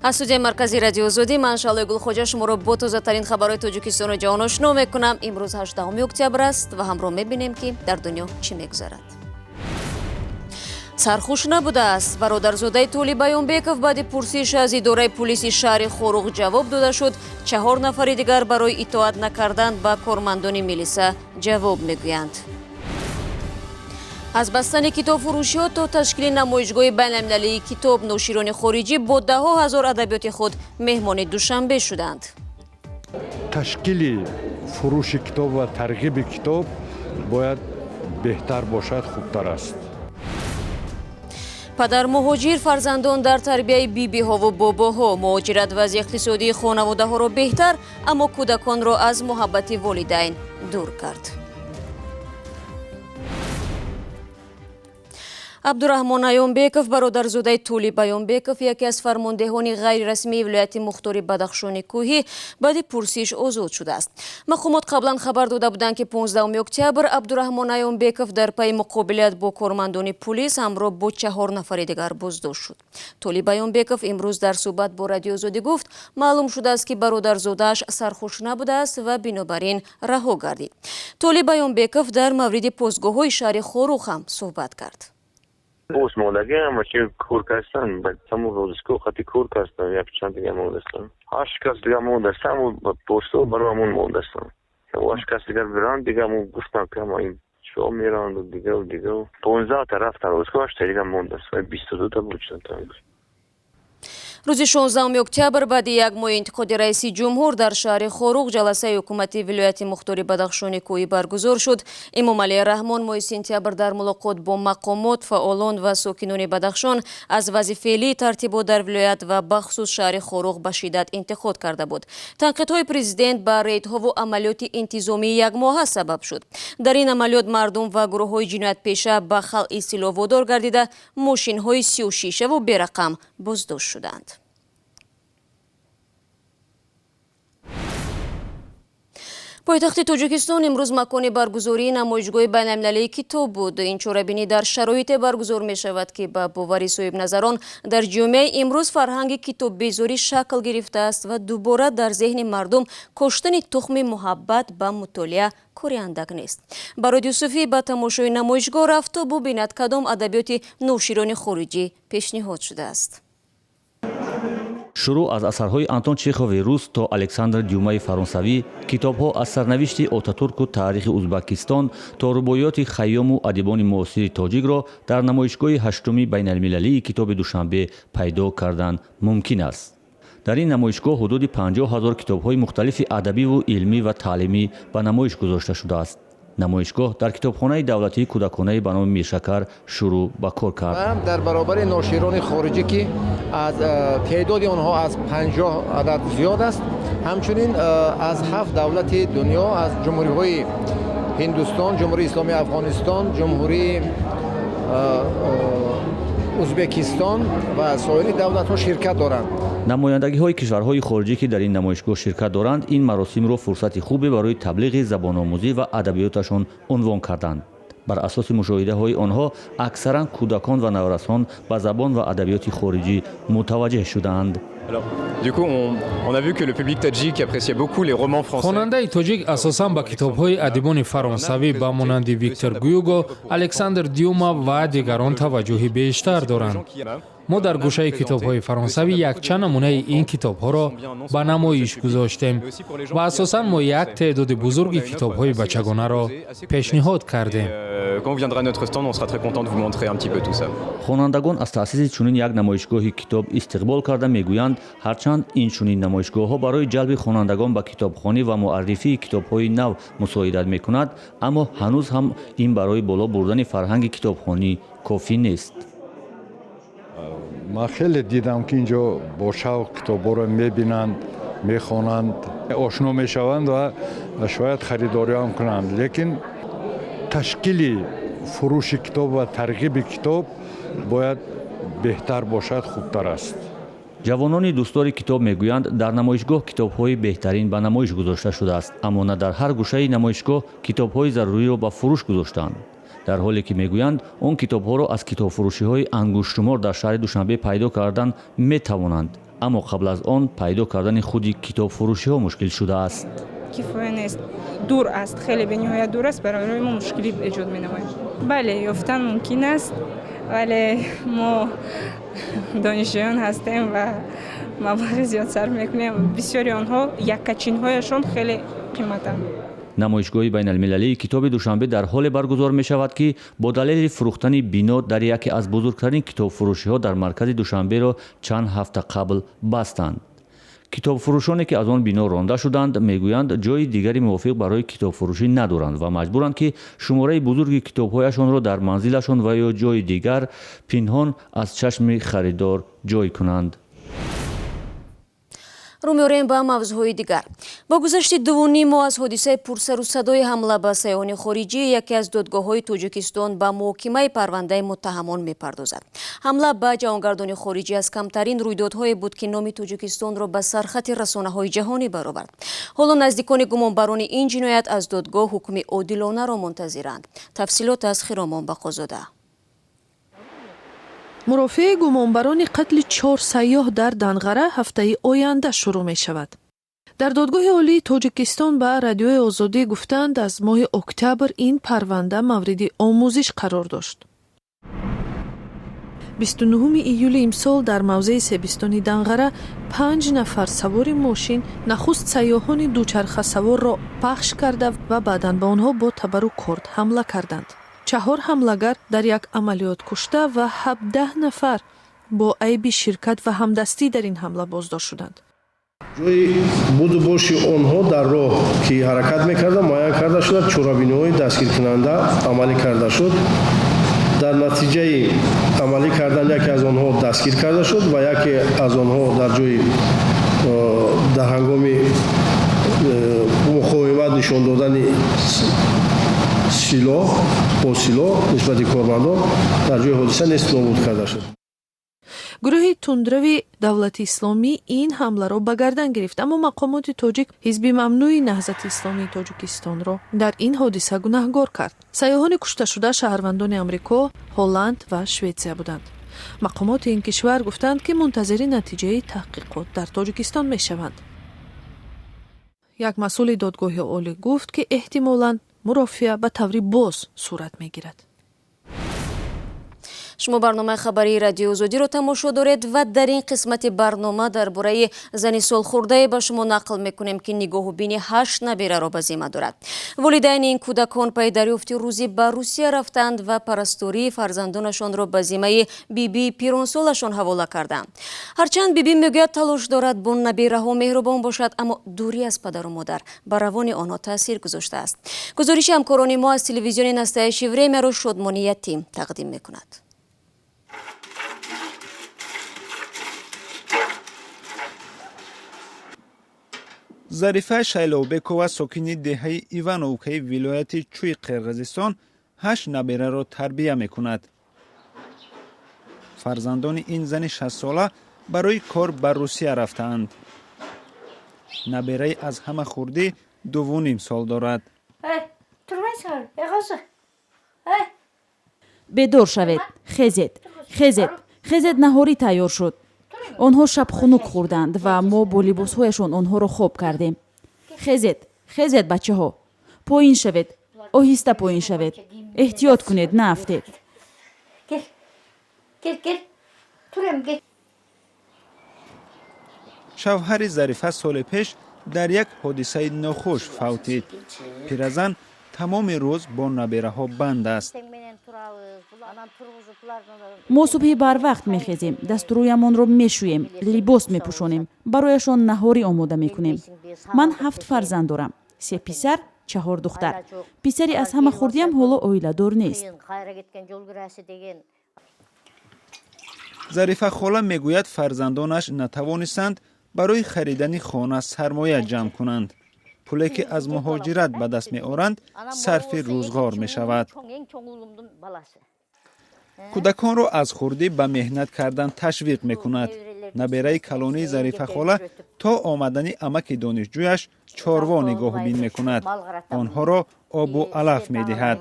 از студияи маркази радио Озодӣ ман Шалои Гулхоҷа шуморо бо тозатарин хабарҳои Тоҷикистону ҷаҳон ошно мекунам. Имрӯз 18 октябр аст ва ҳамроҳ мебинем ки дар дунё чӣ мегузарад. Сархуш набудааст. Бародарзодаи Толӣ Баёнбеков баъди пурсиш аз идораи пулиси шаҳри Хоруғ ҷавоб дода шуд. 4 нафари дигар барои итоат накардан ба кормандони милиса ҷавоб мегӯянд. аз бастани китобфурӯшиҳо то ташкили намоишгоҳи байналмилалии китоб ноширони хориҷӣ бо даҳҳо ҳазор адабиёти худ меҳмони Душанбе шуданд. ташкили фурӯши китоб ва тарғиби китоб бояд беҳтар бошад, хубтар аст. падар муҳоҷир фарзандон дар тарбияи бибиҳову бобоҳо. муҳоҷират вазъи иқтисодии хонаводаҳоро беҳтар, аммо кӯдаконро аз муҳаббати волидайн дур кард. Абдураҳмон Аёнбеков, бародарзодаи Толӣ Баёнбеков, яке аз фармондеҳони ғайрирасмии вилояти Мухтори Бадахшони Кӯҳӣ баъди пурсиш озод шудааст. мақомот қаблан хабар дода буданд ки 15 октябр Абдураҳмон Аёнбеков дар пайи муқобилат бо кормандони пулис ҳамроҳ бо 4 нафари дигар боздошт шуд. Толӣ Баёнбеков имрӯз дар суҳбат бо Радио Озодӣ гуфт, маълум шудааст ки бародарзодааш сархуш набудааст ва бинобар ин раҳо гардид. Толӣ Баёнбеков дар мавриди постгоҳҳои шаҳри Хоруғ ҳам суҳбат кард. Boş molagi ama ki kur kastan, bak samu rozisku khati kur kastan ya pichand diga moldastan. Ashkas diga moldastan u posto baramon moldastan. O ashkas diga biran diga mo guftan ki ama in sho miran diga 15 taraf rozisku ash diga moldastan 22 ta buchtan. рӯзи 16 октябр баъди як моҳи интиқоди раиси ҷумҳур дар шаҳри Хоруғ ҷаласаи ҳукумати вилояти Мухтори Бадахшони Кӯҳӣ баргузор шуд. Эмомалӣ Раҳмон моҳи сентябр дар мулоқот бо мақомот, фаъолон ва сокинони Бадахшон аз вазъи феълии тартибот дар вилоят ва бахусус шаҳри Хоруғ ба шиддат интиқод карда буд. Танқидҳои президент ба рейдҳову амалиёти интизомии якмоҳа сабаб шуд. дар ин амалиёт мардум ва гурӯҳҳои ҷиноятпеша ба халқи силоҳ водор гардида мошинҳои 36 берақам боздошт шуданд. пойтахти Тоҷикистон имрӯз макони баргузории намоишгоҳи байналмилалии китоб буд. ин чорабинӣ дар шароите баргузор мешавад ки ба бовари соҳибназарон дар ҷомеаи имрӯз фарҳанги китоббезорӣ шакл гирифтааст ва дубора дар зеҳни мардум коштани тухми муҳаббат ба мутолиа кори андак нест. Барод Юсуфӣ ба тамошои намоишгоҳ рафт то бубинад кадом адабиёти ноширони хориҷӣ пешниҳод шудааст. шурӯъ аз асарҳои Антон Чехови рус то Александр Дюмаи фаронсавӣ, китобҳо аз сарнавишти Отатурку таърихи Узбекистон то рубоиёти Хайёму адибони муосири тоҷикро дар намоишгоҳи 8-уми байналмилалии китоби Душанбе пайдо кардан мумкин аст. дар ин намоишгоҳ ҳудуди 50 000 китобҳои мухталифи адабиву илмӣ ва таълимӣ ба намоиш гузошта шудааст. намоишгоҳ дар китобхонаи давлатии кӯдаконаи ба номи Миршакар шурӯъ ба кор кард. дар баробари ноширони хориҷӣ ки аз теъдоди онҳо аз 50 адад зиёд аст, ҳамчунин аз 7 давлати дунё, аз ҷумҳуриҳои Ҳиндустон, ҷумҳурии Исломии Афғонистон, ҷумҳурии Узбекистон ва соири давлатҳо ширкат доранд. намояндагиҳои кишварҳои хориҷӣ ки дар ин намоишгоҳ ширкат доранд, ин маросимро фурсати хубе барои таблиғи забономӯзӣ ва адабиёташон унвон карданд. бар асоси мушоҳидаҳои онҳо аксаран кӯдакон ва наврасон ба забон ва адабиёти хориҷӣ мутаваҷҷеҳ шудаанд. хонандаи тоҷик асосан ба китобҳои адибони фаронсавӣ ба монанди Виктор Гюго, Александр Дюма ва дигарон таваҷҷӯҳи бештар доранд. мо дар гӯшаи китобҳои фаронсавӣ якчанд намунаи ин китобҳоро ба намоиш гузоштем ва асосан мо як теъдоди бузурги китобҳои бачагонаро пешниҳод кардем. хонандагон аз таъсиси чунин як намоишгоҳи китоб истиқбол карда мегӯянд, ҳарчанд инчунин намоишгоҳҳо барои ҷалби хонандагон ба китобхонӣ ва муаррифии китобҳои нав мусоидат мекунад, аммо ҳанӯз ҳам ин барои боло бурдани фарҳанги китобхонӣ кофӣ нест. ман хеле дидам ки инҷо бо шавқ китобҳоро мебинанд, мехонанд, ошно мешаванд ва шояд харидорӣ ҳам кунанд, лекин ташкили фурӯши китоб ва тарғиби китоб бояд беҳтар бошад, хубтар аст. ҷавонони дӯстдори китоб мегӯянд, дар намоишгоҳ китобҳои беҳтарин ба намоиш гузошта шудааст, аммо на дар ҳар гӯшаи намоишгоҳ китобҳои заруриро ба фурӯш гузоштаанд. дар ҳоле ки мегӯянд он китобҳоро аз китобфурӯшиҳои ангуштшумор дар шаҳри Душанбе пайдо кардан метавонанд, аммо қабл аз он пайдо кардани худи китобфурӯшиҳо мушкил шудааст. кифоя нест, дур аст, хеле бениҳоят дур аст, барои мо мушкилӣ эҷод менамояд. бале ёфтан мумкин аст, вале мо донишҷӯён ҳастем ва маблағи зиёд сарф мекунем. бисёри онҳо яккачинҳояшон хеле қиматанд. намоишгоҳи байналмилалии китоби душанбе дар ҳоле баргузор мешавад ки бо далели фурӯхтани бино дар яке аз бузургтарин китобфурӯшиҳо дар маркази душанберо чанд ҳафта қабл бастанд. китобфурӯшоне ки аз он бино ронда шуданд мегӯянд ҷои дигари мувофиқ барои китобфурӯшӣ надоранд ва маҷбуранд ки шумораи бузурги китобҳояшонро дар манзилашон ва ё ҷои дигар пинҳон аз чашми харидор ҷой кунанд. рӯ меорем ба мавзӯъҳои дигар. бо гузашти 2.5 моҳ аз ҳодисаи пурсару садои ҳамла ба сайёҳони хориҷӣ яке аз додгоҳҳои Тоҷикистон ба муҳокимаи парвандаи муттаҳамон мепардозад. ҳамла ба ҷавонгардони хориҷӣ аз камтарин рӯйдодҳое буд ки номи Тоҷикистонро ба сархати расонаҳои ҷаҳонӣ баровард. ҳоло наздикони гумонбарони ин ҷиноят аз додгоҳ ҳукми одилонаро мунтазиранд. тафсилот аз Хиромон Бақозода. мурофиаи гумонбарони қатли 4 сайёҳ дар Данғара ҳафтаи оянда шурӯъ мешавад. дар додгоҳи олии Тоҷикистон ба Радиои Озодӣ гуфтанд, аз моҳи октябр ин парванда мавриди омӯзиш қарор дошт. 29 июли имсол дар мавзеи себистони Данғара 5 нафар савори мошин нахуст сайёҳони дучархасаворро пахш карда ва баъдан ба онҳо бо табару корд ҳамла карданд. 4 ҳамлагар дар як амалиёт кушта ва 17 нафар бо айби ширкат ва ҳамдастӣ дар ин ҳамла боздошт шуданд. ҷои буду боши онҳо дар роҳ ки ҳаракат мекарда муайян карда шуда, чорабиноҳои дастгиркунанда амалӣ карда шуд. дар натиҷаи амалӣ кардан яке аз онҳо дастгир карда шуд ва яке аз онҳо дар ҷои дар ҳангоми муқовимат нишон додани силоҳ бо силоҳ нисбати кормандон дар ҷои ҳодиса нест нобуд карда шуд. гурӯҳи тундрави давлати исломӣ ин ҳамларо ба гардан гирифт, аммо мақомоти тоҷик ҳизби мамнӯи наҳзати исломии Тоҷикистонро дар ин ҳодиса гунаҳгор кард. сайёҳони кушташуда шаҳрвандони Амрико, Ҳолланд ва Шветсия буданд. мақомоти ин кишвар гуфтанд ки мунтазири натиҷаи таҳқиқот дар Тоҷикистон мешаванд. як масъули додгоҳи олӣ гуфт ки эҳтимолан мурофиа ба таври боз сурат мегирад. шумо барномаи хабарии Радиои Озодиро тамошо доред ва дар ин қисмати барнома дар бораи зани солхӯрдае ба шумо нақл мекунем ки нигоҳубини 8 набираро ба зимма дорад. волидайни ин кӯдакон пай дарёфти рӯзӣ ба Русия рафтанд ва парастории фарзандонашонро ба зиммаи биби пиронсолашон ҳавола карданд. ҳарчанд биби мегӯяд талош дорад бо набираҳо меҳрубон бошад, аммо дурӣ аз падару модар ба равони онҳо таъсир гузоштааст. гузориши ҳамкорони мо аз телевизиони настоящее времяро Шодмони Ятим тақдим мекунад. зарифа шайловбекова сокини деҳаи Ивановкаи вилояти Чӯи Қирғизистон 8 набираро тарбия мекунад. фарзандони ин зани 60-сола барои кор ба Русия рафтаанд. набираи аз ҳама хурдӣ 2.5 сол дорад. бедор шавед, хезед, наҳорӣ тайёр шуд. онҳо шаб хунук хӯрданд ва мо бо либосҳояшон онҳоро хоб кардем. хезед бачаҳо, поин шавед, оҳиста поин шавед, эҳтиёт кунед, нафтед. шавҳари зарифа соли пеш дар як ҳодисаи нохуш фавтид. пиразан тамоми рӯз бо набираҳо банд аст. мо субҳи барвақт мехезем, дастурӯямонро мешӯем, либос мепӯшонем, барояшон наҳорӣ омода мекунем. ман 7 фарзанд дорам, 3 писар, 4 духтар. писари аз ҳама хурдиам ҳоло оиладор нест. зарифа хола мегӯяд фарзандонаш натавонистанд барои харидани хона сармоя ҷамъ кунанд. пуле ки аз муҳоҷират ба даст меоранд сарфи рӯзғор мешавад. кӯдаконро аз хурдӣ ба меҳнат кардан ташвиқ мекунад. набераи калонии зарифа хола то омадани амаки донишҷӯяш чорво нигоҳубин мекунад. онҳоро обу алаф медиҳад.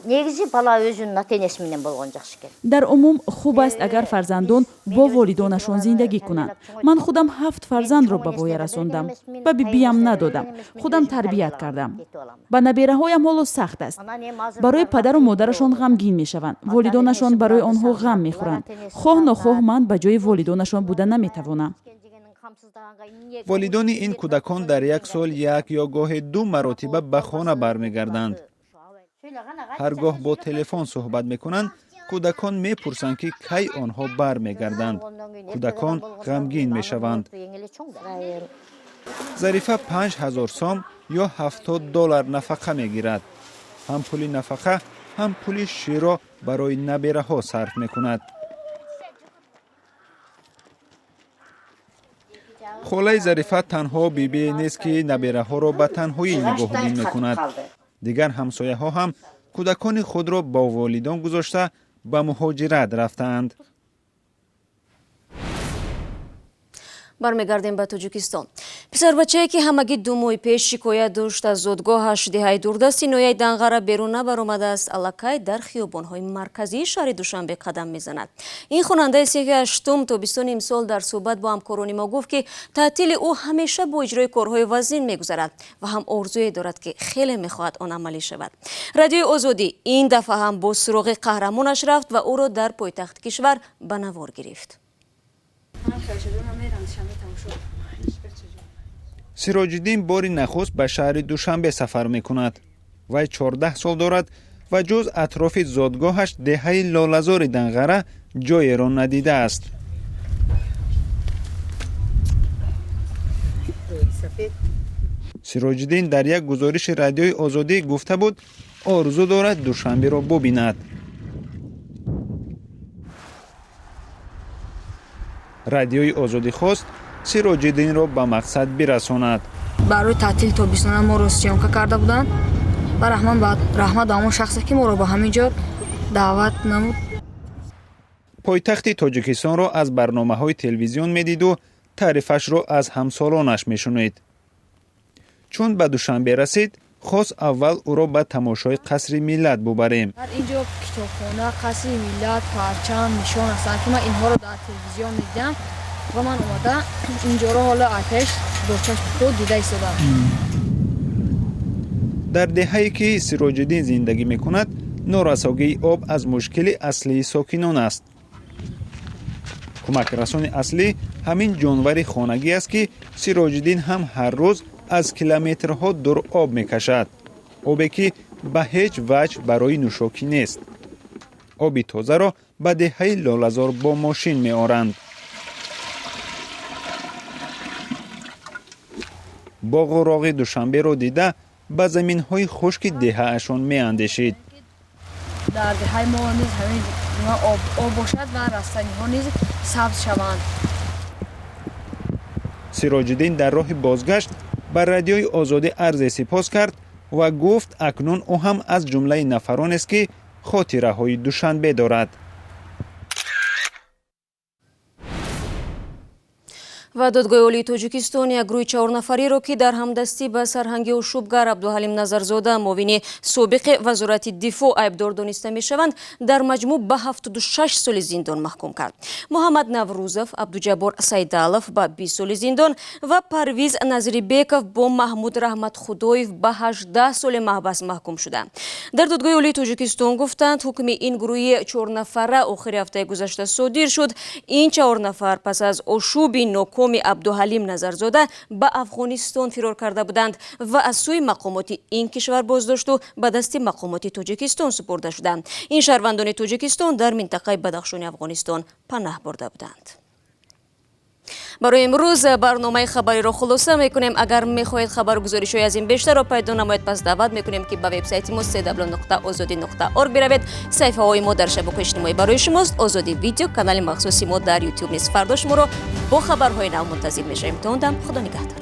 негизи бала өзүнүн ата энеси менен болгон жакшы экен. дар умум хуб аст агар фарзандон бо волидонашон зиндагӣ кунанд. Ман худам 7 фарзандро ба воя расондам. Ба бибиям надодам. Худам тарбият кардам. ба набераҳоям ҳоло сахт аст. барои падару модарашон ғамгин мешаванд. волидонашон барои онҳо ғам мехӯранд. хоҳ нохоҳ ман ба ҷои волидонашон буда наметавонам. волидони ин кӯдакон дар як сол як ё гоҳе 2 маротиба ба хона бармегарданд. ҳар гоҳ бо телефон суҳбат мекунанд. кӯдакон мепурсанд ки кай онҳо бармегарданд. кӯдакон ғамгин мешаванд. зарифа 5000 сом ё $70 нафақа мегирад. ҳам пули нафақа, ҳам пули широ барои набераҳо сарф мекунад. холаи Зарифа танҳо бибие нест, ки набераҳоро ба танҳоӣ нигоҳубин мекунад. дигар ҳамсояҳо ҳам кӯдакони худро бо волидон гузошта ба муҳоҷират рафтаанд. бармегардем ба Тоҷикистон. писарбачае ки ҳамагӣ 2 моҳи пеш шикоят дошт аз зодгоҳаш диҳаи дурдасти ноҳияи Данғара берун набаромадааст, аллакай дар хиёбонҳои марказии шаҳри Душанбе қадам мезанад. ин хонандаи 38-ум тобистони имсол дар суҳбат бо ҳамкорони мо гуфт, ки таътили ӯ ҳамеша бо иҷрои корҳои вазнин мегузарад ва ҳам орзуе дорад, ки хеле мехоҳад он амалӣ шавад. Радиои Озодӣ ин дафъа ҳам бо суроғи қаҳрамонаш рафт ва ӯро дар пойтахти кишвар ба навор гирифт. сироҷиддин бори нахуст ба шаҳри Душанбе сафар мекунад. вай 14 сол дорад ва ҷуз атрофи зодгоҳаш деҳаи Лолазори Данғара ҷоеро надидааст. сироҷиддин дар як гузориши радиои Озодӣ гуфта буд, орзу дорад Душанберо бубинад. радиои Озодӣ хост сироҷиддинро ба мақсад бирасонад. барои таътили тобистона моро сёмка карда буданд ва раҳмат ба ҳамон шахсе ки моро ба ҳамин ҷо даъват намуд. пойтахти Тоҷикистонро аз барномаҳои телевизион медиду, таърифашро аз ҳамсолонаш мешунид. чун ба Душанбе расид, хост аввал ӯро ба тамошои қасри миллат бубарем. дар ин ҷо китобхона, қасри миллат, парчам, нишон ҳастанд, ки ман инҳоро дар телевизион дидам ва ман омада инҷоро ҳола айташ бо чашми худ дида истодам. дар деҳае ки Сироҷиддин зиндагӣ мекунад, норасогии об аз мушкили аслии сокинон аст. кӯмакрасони аслӣ ҳамин ҷонвари хонагӣ аст, ки Сироҷиддин ҳам ҳар рӯз аз километрҳо дур об мекашад. обе ки ба ҳеҷ ваҷҳ барои нӯшокӣ нест. оби тозаро ба деҳаи Лолазор бо мошин меоранд. боғу роғи Душанберо дида ба заминҳои хушки деҳаашон меандешид. дар деҳаи мо низ ҳамин об бошад ва растаниҳо низ сабз шаванд. Сироҷиддин дар роҳи бозгашт ба радиои Озодӣ арзе сипос кард ва гуфт акнун ӯ ҳам аз ҷумлаи нафаронест, ки хотираҳои Душанбе дорад. ва додгоҳи олии Тоҷикистон як гурӯҳи 4 нафариро, ки дар ҳамдастӣ ба сарҳанги ошӯбгар Абдуҳалим Назарзода муовини собиқи вазорати дифоъ айбдор дониста мешаванд, дар маҷмӯъ ба 76 соли зиндон маҳкум кард. Муҳаммад Наврӯзов, Абдуҷаббор Сайдалов ба 20 соли зиндон ва Парвиз Назирбеков бо Маҳмуд Раҳматхудоев ба 18 соли маҳбас маҳкум шуданд. дар додгоҳи олии Тоҷикистон гуфтанд, ҳукми ин гурӯҳи 4 нафара охири ҳафтаи гузашта содир шуд. ин 4 нафар пас аз ошӯби нокоми Абдуҳалим Назарзода ба Афғонистон фирор карда буданд ва аз сӯи мақомоти ин кишвар боздошту ба дасти мақомоти Тоҷикистон супурда шуданд. ин шаҳрвандони Тоҷикистон дар минтақаи Бадахшони Афғонистон панаҳ бурда буданд. барои имрӯз барномаи хабариро хулоса мекунем. агар мехоҳед хабаргузоришҳои аз ин бештарро пайдо намоед, пас даъват мекунем, ки ба вебсайти мо www.ozodi.org биравед. саҳифаҳои мо дар шабакаҳои иҷтимоӣ барои шумост. Озодӣ видео, канали махсуси мо дар YouTube низ. фардо шуморо бо хабарҳои нав мунтазир мешавем. то он дам, худо нигаҳдор.